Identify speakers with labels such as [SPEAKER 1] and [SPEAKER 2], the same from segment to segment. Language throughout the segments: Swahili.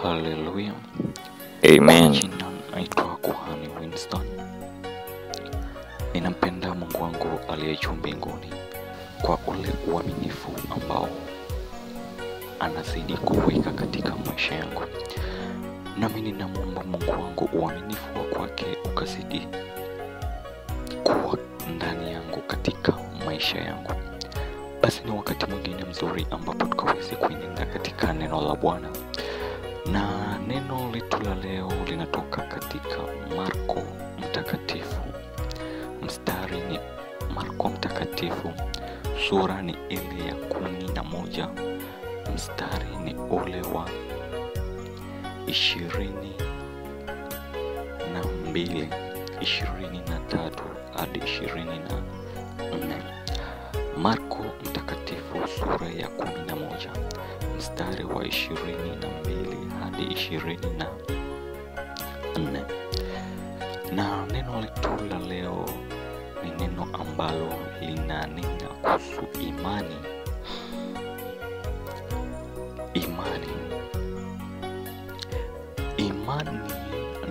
[SPEAKER 1] Haleluya.
[SPEAKER 2] Amen.
[SPEAKER 1] Jina naitwa Kuhani Winston. Ninampenda Mungu wangu aliye juu mbinguni kwa ule uaminifu ambao anazidi kuweka katika maisha yangu. Nami ninamuomba Mungu wangu uaminifu wa kwake ukazidi kuwa ndani yangu katika maisha yangu. Basi ni wakati mwingine mzuri ambapo tukaweze kuingia katika neno la Bwana. Na neno letu la leo linatoka katika Marko Mtakatifu. Mstari ni Marko Mtakatifu, sura ni ile ya 11, mstari ni ule wa 22, 23 hadi 24. Marko Mtakatifu sura ya 11 mstari wa 22 hadi 24. Na neno letu la leo ni neno ambalo linanena kuhusu imani. Imani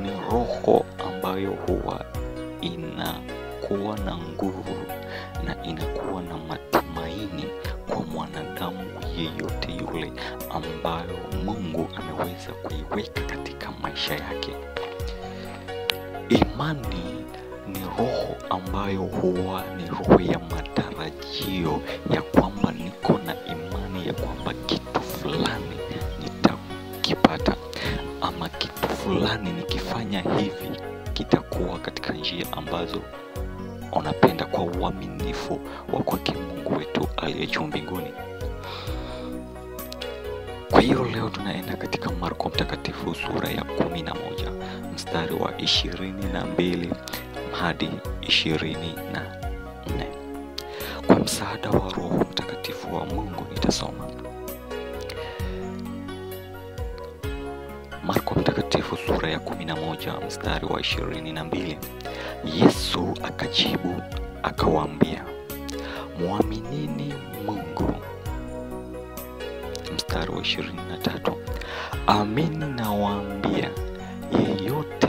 [SPEAKER 1] ni roho ambayo huwa inakuwa na nguvu na inakuwa na matumaini kwa mwanadamu yeyote yule ambayo Mungu ameweza kuiweka katika maisha yake. Imani ni roho ambayo huwa ni roho ya matarajio ya kwamba niko na imani ya kwamba kitu fulani nitakipata, ama kitu fulani nikifanya hivi kitakuwa katika njia ambazo unapenda, kwa uaminifu wa kwake Mungu wetu aliye juu mbinguni. Kwa hiyo leo tunaenda katika Marko Mtakatifu sura ya 11 mstari wa 22 hadi 24. Kwa msaada wa Roho Mtakatifu wa Mungu nitasoma. Marko Mtakatifu sura ya 11 mstari wa 22. Yesu akajibu akawaambia, muaminini Mungu. Mstari wa 23. Amini nawaambia, yeyote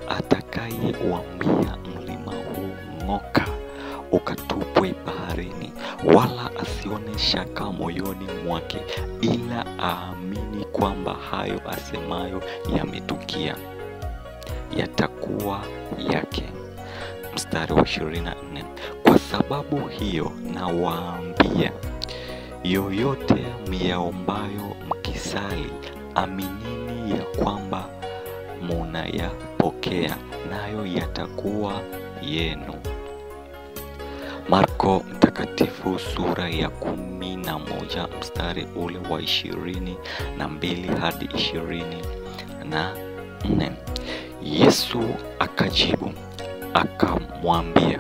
[SPEAKER 1] atakayeuambia mlima huu ng'oka ukatupwe baharini, wala asione shaka moyoni mwake, ila aamini kwamba hayo asemayo yametukia, yatakuwa yake. Mstari wa 24. Kwa sababu hiyo nawaambia, yoyote myaombayo mkisali, aminini ya kwamba munayapokea, nayo yatakuwa yenu. Marko Mtakatifu sura ya 11 mstari ule wa 22 hadi 24. Yesu akajibu akamwambia,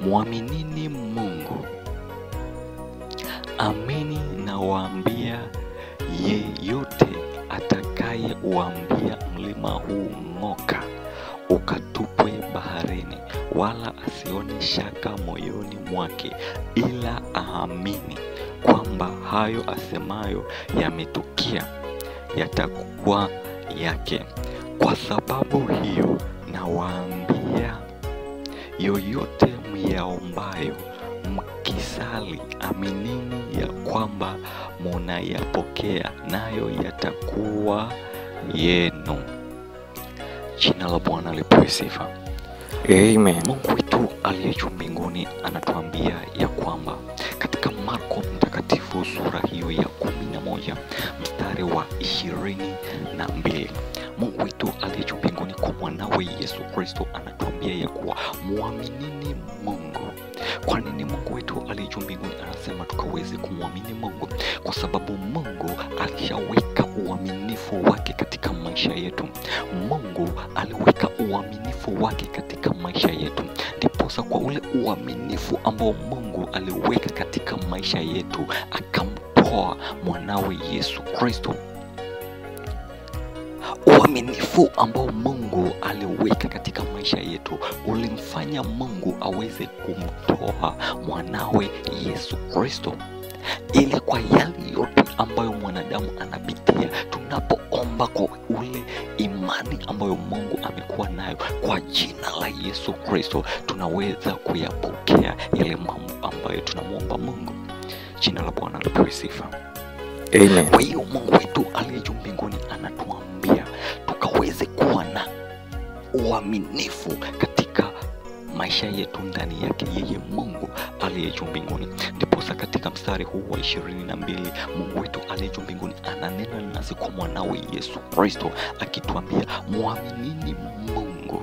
[SPEAKER 1] muaminini Mungu. Amini nawaambia, yeyote atakayeuambia mlima huu ng'oka ukatupwe baharini, wala asione shaka moyoni mwake, ila aamini kwamba hayo asemayo yametukia, yatakuwa yake. Kwa sababu hiyo nawaambia, yoyote myaombayo mkisali, aminini ya kwamba munayapokea, nayo yatakuwa yenu. Jina la Bwana lipewe sifa.
[SPEAKER 2] Amen.
[SPEAKER 1] Mungu wetu aliye juu mbinguni anatuambia ya kwamba katika Marko Mtakatifu sura hiyo ya 11 mstari wa 22, Mungu wetu aliye juu mbinguni kwa mwanawe Yesu Kristo anatuambia ya kuwa muaminini Mungu. Kwa nini Mungu wetu aliye juu mbinguni anasema tukaweze kumwamini Mungu? Kwa sababu Mungu alishaweka uaminifu wake katika maisha yetu. Mungu aliweka uaminifu wake katika maisha yetu. Ndiposa kwa ule uaminifu ambao Mungu aliweka katika maisha yetu, akamtoa mwanawe Yesu Kristo. Uaminifu ambao Mungu aliweka katika maisha yetu ulimfanya Mungu aweze kumtoa mwanawe Yesu Kristo. ili kwa yale yote ambayo mwanadamu anapitia tunapoomba tukiomba kwa ule imani ambayo Mungu amekuwa nayo kwa jina la Yesu Kristo, tunaweza kuyapokea yale mambo ambayo tunamwomba Mungu. Jina la Bwana lipewe sifa.
[SPEAKER 2] Amen.
[SPEAKER 1] Kwa hiyo Mungu wetu aliye juu mbinguni anatuambia tukaweze kuwa na uaminifu katika maisha yetu ndani yake yeye Mungu aliye juu mbinguni. Ndiposa katika mstari huu wa 22 Mungu wetu aliye juu mbinguni ananena nasi kwa mwanawe Yesu Kristo akituambia muaminini Mungu.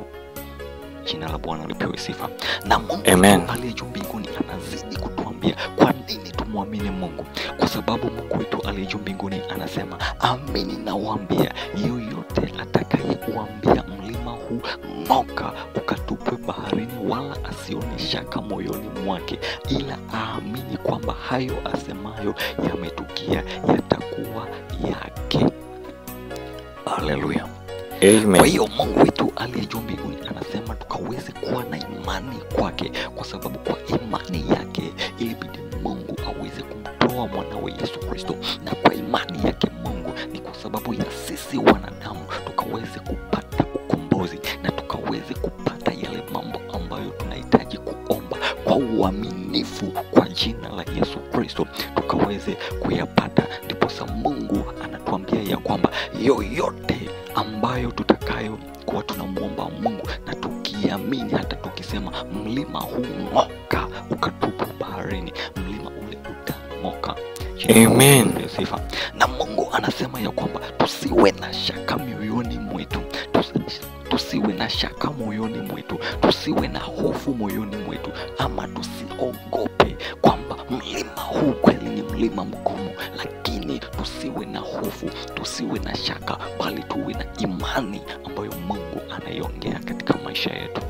[SPEAKER 1] Jina la Bwana lipewe sifa. Na Mungu aliye juu mbinguni anazidi kutuambia kwa nini tumwamini Mungu. Kwa sababu Mungu wetu aliye juu mbinguni anasema, amini nawaambia, yoyote atakayeuambia mlima huu ng'oka ukatupwe baharini, wala asione shaka moyoni mwake, ila aamini kwamba hayo asemayo yametukia, yatakuwa yake. Haleluya.
[SPEAKER 2] Amen.
[SPEAKER 1] Kwa hiyo Mungu wetu aliye juu mbinguni anasema tukaweze kuwa na imani kwake, kwa sababu kwa imani yake ilibidi Mungu aweze kumtoa mwanawe Yesu Kristo, na kwa imani yake Mungu ni kwa sababu ya sisi wanadamu tukaweze kupata ukombozi na tukaweze kupata yale mambo ambayo tunahitaji kuomba kwa uaminifu kwa jina la Yesu Kristo, tukaweze kuyapata. Ndiposa Mungu anatuambia ya kwamba yoyote ambayo tutakayo kuwa tunamwomba Mungu na tukiamini, hata tukisema mlima huu ng'oka ukatupwe baharini, mlima ule utang'oka.
[SPEAKER 2] Amen.
[SPEAKER 1] Na Mungu anasema ya kwamba tusiwe na shaka mioyoni mwetu, tusiwe na shaka moyoni mwetu, tusiwe na hofu moyoni mwetu, ama tusiogope kwamba mlima huu kweli ni mlima mgumu, lakini tusiwe na hofu, tusiwe na shaka, bali tuwe na imani ambayo Mungu anaiongea katika maisha yetu.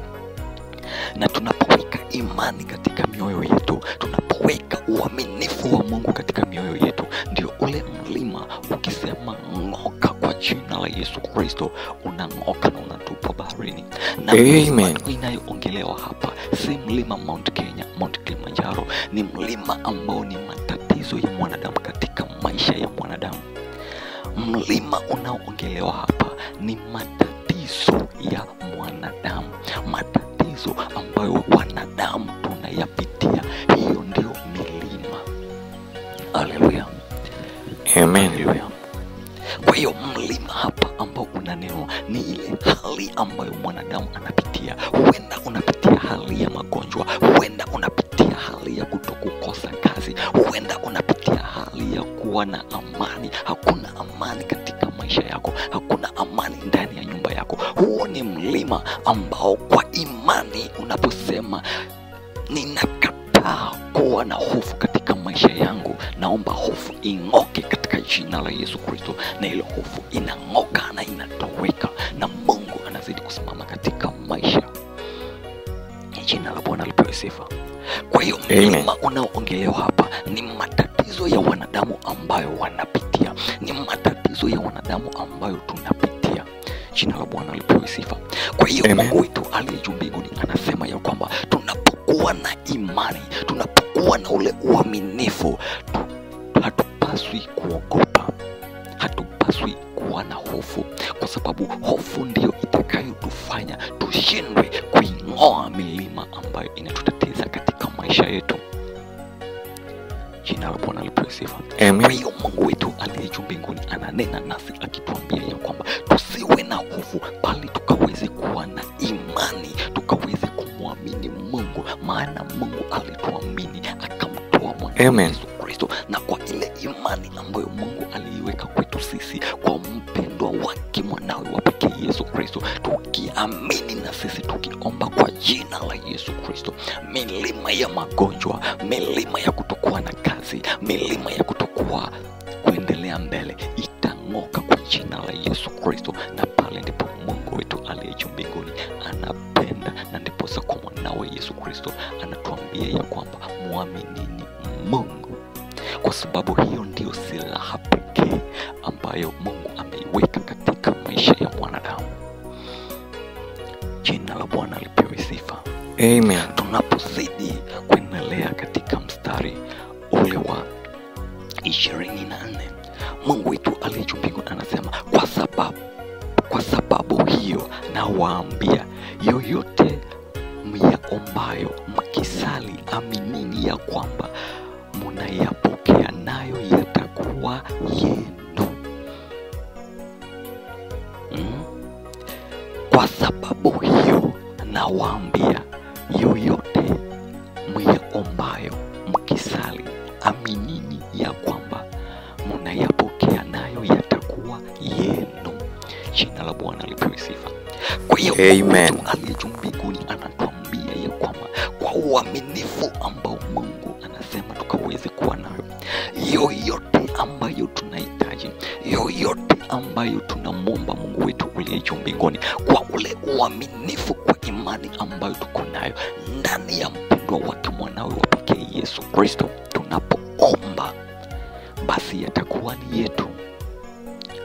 [SPEAKER 1] Na tunapoweka imani katika mioyo yetu, tunapoweka uaminifu wa Mungu katika mioyo yetu, ndio ule mlima ukisema ng'oka kwa jina la Yesu Kristo, unang'oka na unatupwa baharini. Na mlima inayoongelewa hapa si mlima Mount Kenya, Mount Kilimanjaro, ni mlima ambao ni matatizo ya mwanadamu katika maisha ya mwanadamu. Mlima unaoongelewa hapa ni matatizo ya mwanadamu, matatizo ambayo wanadamu tunayapitia. Hiyo ndio milima. Haleluya.
[SPEAKER 2] Amen.
[SPEAKER 1] Kwa hiyo mlima hapa ambao unanenwa ni ile hali ambayo mwanadamu anapitia. Huenda unapitia hali ya magonjwa, huenda unapitia hali ya kutokukosa kazi, huenda unapitia hali ya kuwa na amani. Hakuna amani katika maisha yako, hakuna amani ndani ya nyumba yako. Huo ni mlima ambao kwa imani unaposema ninakataa kuwa na hofu katika maisha yangu, naomba hofu ing'oke katika jina la Yesu Kristo, na ile hofu inang'oka na inatoweka, na Mungu anazidi kusimama katika maisha. Jina la Bwana lipewe sifa. Kwa hiyo mlima unaoongelewa hapa ni matatizo ya wanadamu ambayo wanapitia, ni matatizo ya wanadamu ambayo tunapitia. Jina la Bwana lipewe sifa. Kwa hiyo Mungu wetu aliye juu mbinguni anasema ya kwamba tunapokuwa na imani, tunapokuwa na ule uaminifu, hatupaswi kuogopa, hatupaswi kuwa na hofu, kwa sababu hofu ndio itakayotufanya tushindwe kuing'oa milima ambayo inatutatiza katika maisha yetu. Jina la Bwana lipewe sifa. Kwa hiyo Mungu wetu aliye juu mbinguni ananena nasi akituambia ya kwamba tusiwe na hofu, bali tukaweze kuwa na imani, tukaweze kumwamini Mungu, maana Mungu alituamini akamtoa mwanawe Yesu Kristo. Na kwa ile imani ambayo Mungu aliiweka kwetu sisi kwa mpendwa wake mwanawe wa pekee Yesu Kristo, tukiamini na sisi tukiomba kwa jina la Yesu Kristo, milima ya magonjwa, milima ya kutokuwa na kazi, milima ya kutokuwa kuendelea mbele itang'oka kwa jina la Yesu Kristo. Na pale ndipo Mungu wetu aliye juu mbinguni anapenda, na ndipo kwa mwanawe Yesu Kristo anatuambia ya kwamba muaminini Mungu, kwa sababu hiyo ndio silaha pekee ambayo Mungu ameiweka katika maisha ya mwanadamu. Jina la Bwana lipewe sifa.
[SPEAKER 2] Amen.
[SPEAKER 1] Tunapozidi kuendelea katika mstari ule wa 24, Mungu wetu aliye juu mbinguni anasema, kwa sababu hiyo nawaambia, yoyote myaombayo mkisali, aminini ya kwamba mnayapokea, nayo yatakuwa yenu. Kwa sababu hiyo nawaambia, yoyote myaombayo mkisali, aminini ya kwamba mnayapokea, nayo yatakuwa yenu. Jina la Bwana lipewe sifa. Kwa hiyo Mungu aliye juu mbinguni anatuambia ya kwamba kwa uaminifu ambao Mungu anasema tukaweze kuwa nayo, yoyote ambayo tunahitaji, yoyote ambayo tunamwomba Mungu wetu aliye juu mbinguni, kwa ule uaminifu, kwa imani ambayo tuko nayo ndani ya mpendwa wake mwanawe wa pekee Yesu Kristo, tunapoomba basi yatakuwa ni yetu.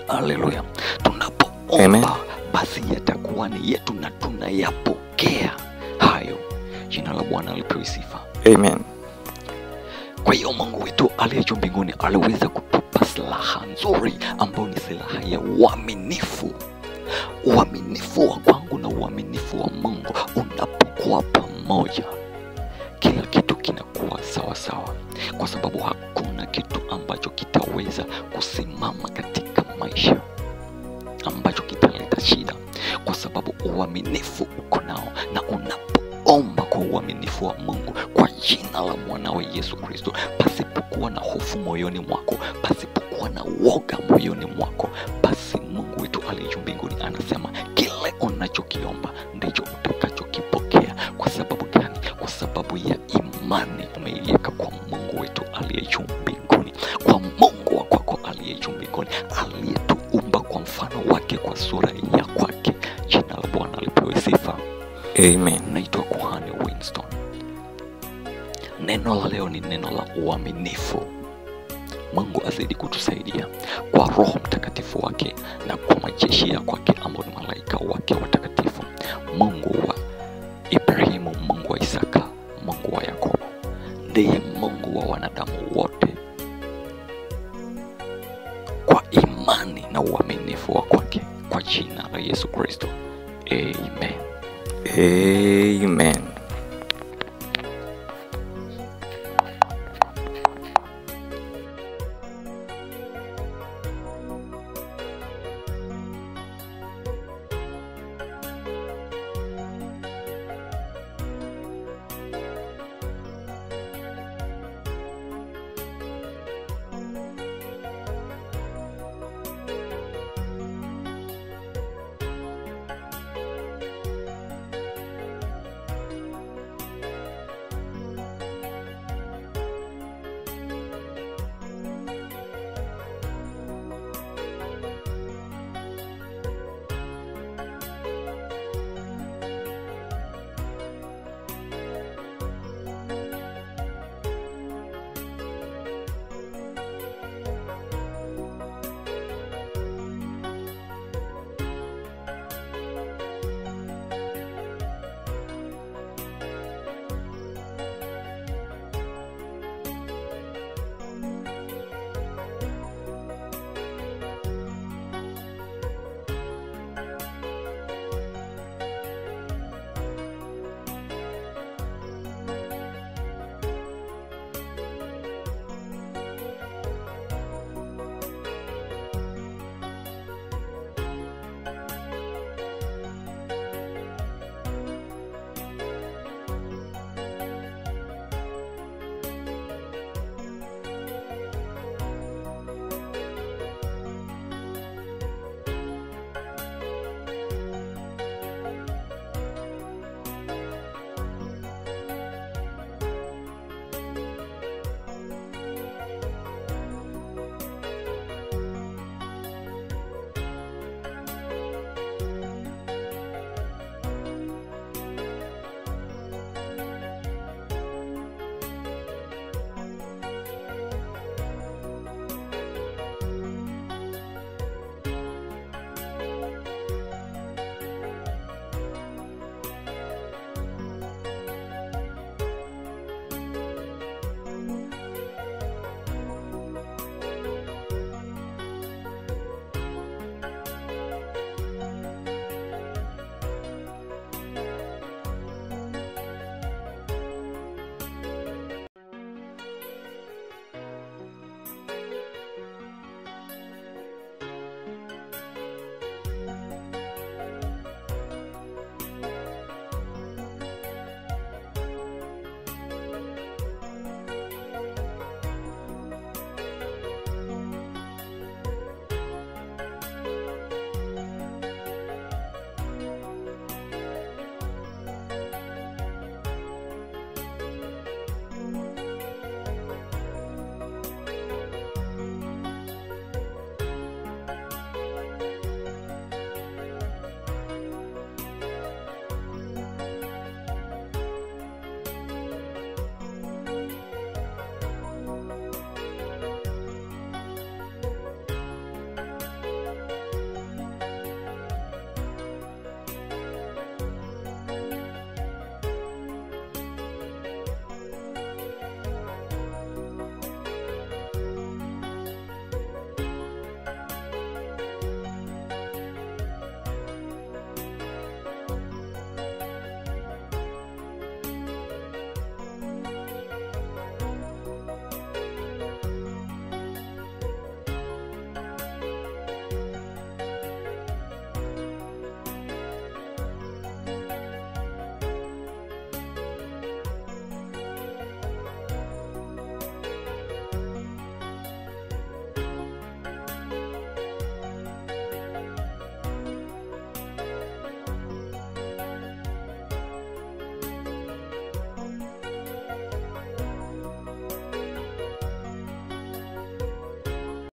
[SPEAKER 1] Haleluya. Tunapoomba basi yatakuwa ni yetu na tunayapokea hayo. Jina la Bwana lipewe sifa.
[SPEAKER 2] Amen.
[SPEAKER 1] Kwa hiyo Mungu wetu aliye juu mbinguni aliweza kutupa silaha nzuri ambayo ni silaha ya uaminifu. Uaminifu wa kwangu na uaminifu wa Mungu unapokuwa pamoja, kila kitu kinakuwa sawa sawa, kwa sababu hakuna kitu ambacho kitaweza kusimama katika maisha ambacho kitaleta shida, kwa sababu uaminifu uko nao. Na unapoomba kwa uaminifu wa Mungu kwa jina la mwanawe Yesu Kristo, pasipokuwa na hofu moyoni mwako, pasipokuwa na woga moyoni mwako, basi Mungu wetu aliye juu mbinguni anasema kile unachokiomba ndicho utakachokipokea. Kwa sababu gani? Kwa sababu ya imani umeiweka kwa Mungu wetu aliye juu mbinguni, kwa Mungu wa kwako aliye juu mbinguni, aliyetuumba kwa mfano wake, kwa sura ya kwake. Jina la Bwana lipewe sifa.
[SPEAKER 2] Amen.
[SPEAKER 1] Naitwa Kuhani Winston. Neno la leo ni neno la uaminifu. Mungu azidi kutusaidia kwa Roho Mtakatifu wake na kwa majeshi ya kwake ambao ni malaika wake watakatifu. Mungu wa Ibrahimu, Mungu wa Isaka, Mungu wa Yakobo, ndiye Mungu wa wanadamu wote, kwa imani na uaminifu wa kwake, kwa jina la Yesu Kristo. Amen.
[SPEAKER 2] Amen.